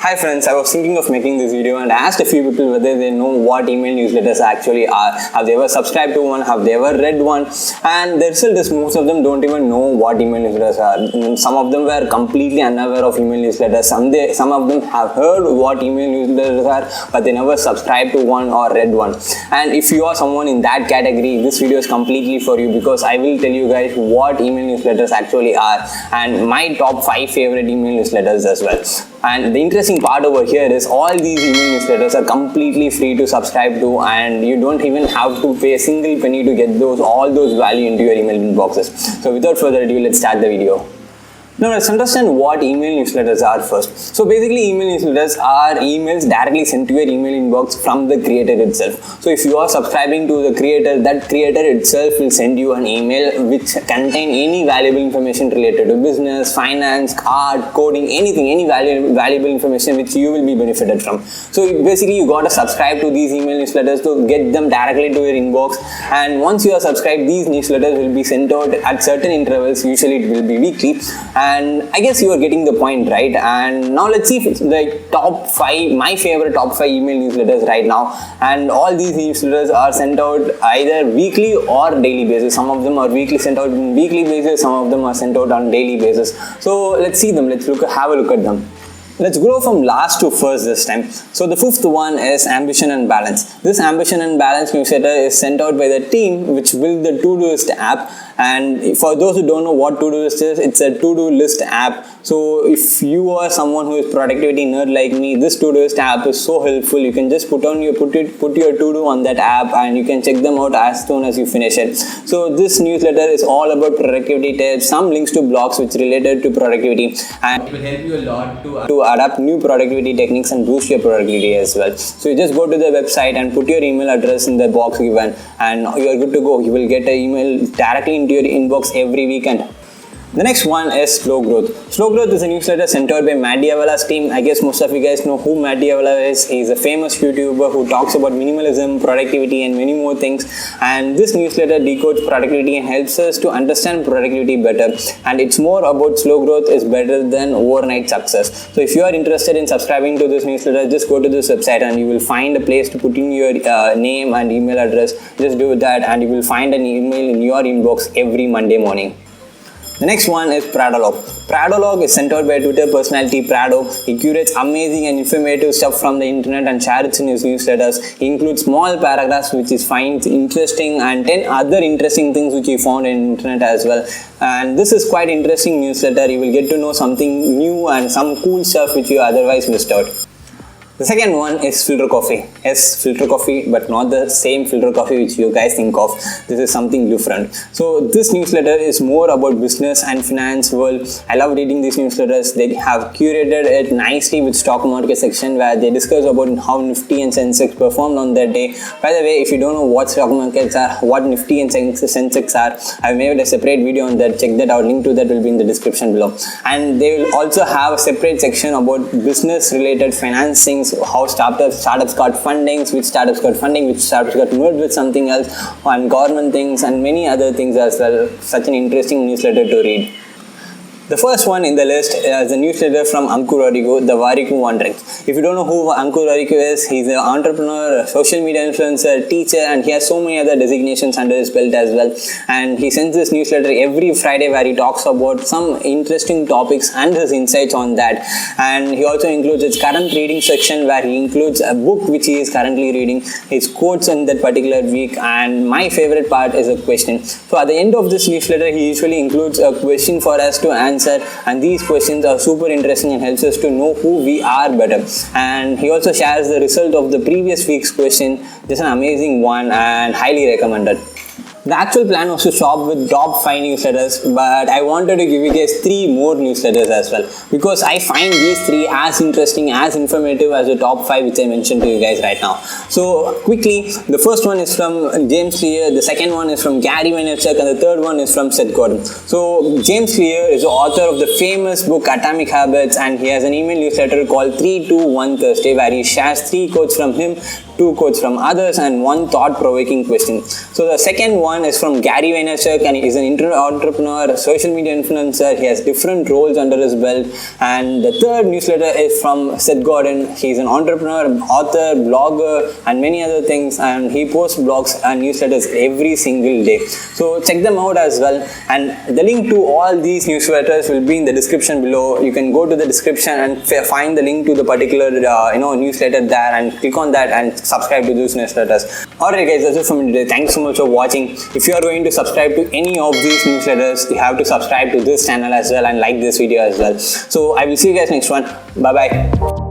Hi friends, I was thinking of making this video and I asked a few people whether they know what email newsletters actually are. Have they ever subscribed to one? Have they ever read one? And the result is most of them don't even know what email newsletters are. Some of them were completely unaware of email newsletters. Some of them have heard what email newsletters are, but they never subscribed to one or read one. And if you are someone in that category, this video is completely for you because I will tell you guys what email newsletters actually are and my top 5 favorite email newsletters as well. And the interesting part over here is all these email newsletters are completely free to subscribe to, and you don't even have to pay a single penny to get all those value into your email inboxes. So without further ado, let's start the video. Now let's understand what email newsletters are first. So basically email newsletters are emails directly sent to your email inbox from the creator itself. So if you are subscribing to the creator, that creator itself will send you an email which contain any valuable information related to business, finance, art, coding, anything, any valuable information which you will be benefited from. So basically you got to subscribe to these email newsletters to get them directly to your inbox, and once you are subscribed, these newsletters will be sent out at certain intervals. Usually it will be weekly. And I guess you are getting the point, right? And now let's see if it's like top 5, my favorite top 5 email newsletters right now. And all these newsletters are sent out either weekly or daily basis. Some of them are sent out on weekly basis. Some of them are sent out on daily basis. So let's see them. Let's have a look at them. Let's go from last to first this time. So the fifth one is Ambition and Balance. This Ambition and Balance newsletter is sent out by the team which built the Todoist app. And for those who don't know what Todoist is, it's a to-do list app. So if you are someone who is productivity nerd like me, this Todoist app is so helpful. You can just put your to-do on that app and you can check them out as soon as you finish it. So this newsletter is all about productivity tips, some links to blogs which related to productivity, and it will help you a lot to adapt new productivity techniques and boost your productivity as well. So you just go to the website and put your email address in the box given and you are good to go. You will get an email directly into your inbox every weekend. The next one is Slow Growth. Slow Growth is a newsletter sent out by Matt D'Avella's team. I guess most of you guys know who Matt D'Avella is. He's a famous YouTuber who talks about minimalism, productivity and many more things. And this newsletter decodes productivity and helps us to understand productivity better. And it's more about slow growth is better than overnight success. So if you are interested in subscribing to this newsletter, just go to this website and you will find a place to put in your name and email address. Just do that and you will find an email in your inbox every Monday morning. The next one is Pradologue. Pradologue is sent out by Twitter personality Prado. He curates amazing and informative stuff from the internet and shares it in his newsletters. He includes small paragraphs which he finds interesting and 10 other interesting things which he found in internet as well. And this is quite interesting newsletter. You will get to know something new and some cool stuff which you otherwise missed out. The second one is Filter Coffee. Yes, Filter Coffee, but not the same Filter Coffee which you guys think of. This is something different. So this newsletter is more about business and finance world. I love reading these newsletters. They have curated it nicely with stock market section where they discuss about how Nifty and Sensex performed on that day. By the way, if you don't know what stock markets are, what Nifty and Sensex are, I've made a separate video on that. Check that out. Link to that will be in the description below. And they will also have a separate section about business related financing, how startups got fundings, which startups got funding, which startups got merged with something else, and government things and many other things as well. Such an interesting newsletter to read. The first one in the list is a newsletter from warikoo, the warikoo one drink. If you don't know who warikoo is, he's an entrepreneur, a social media influencer, teacher, and he has so many other designations under his belt as well. And he sends this newsletter every Friday where he talks about some interesting topics and his insights on that. And he also includes his current reading section where he includes a book which he is currently reading, his quotes in that particular week, and my favorite part is a question. So at the end of this newsletter, he usually includes a question for us to answer, and these questions are super interesting and helps us to know who we are better. And he also shares the result of the previous week's question. Just an amazing one and highly recommended. The actual plan was to shop with top 5 newsletters, but I wanted to give you guys 3 more newsletters as well because I find these 3 as interesting, as informative as the top 5 which I mentioned to you guys right now. So quickly, the first one is from James Clear, the second one is from Gary Vaynerchuk, and the third one is from Seth Godin. So James Clear is the author of the famous book Atomic Habits, and he has an email newsletter called 3-2-1 Thursday where he shares 3 quotes from him 2 quotes from others, and 1 thought-provoking question. So the second one is from Gary Vaynerchuk, and he is an entrepreneur, a social media influencer. He has different roles under his belt. And the third newsletter is from Seth Godin. He's an entrepreneur, author, blogger, and many other things, and he posts blogs and newsletters every single day. So check them out as well, and the link to all these newsletters will be in the description below. You can go to the description and find the link to the particular newsletter there, and click on that and subscribe to those newsletters. Alright guys, that's it from me today. Thanks so much for watching. If you are going to subscribe to any of these newsletters, you have to subscribe to this channel as well and like this video as well. So I will see you guys next one. Bye bye.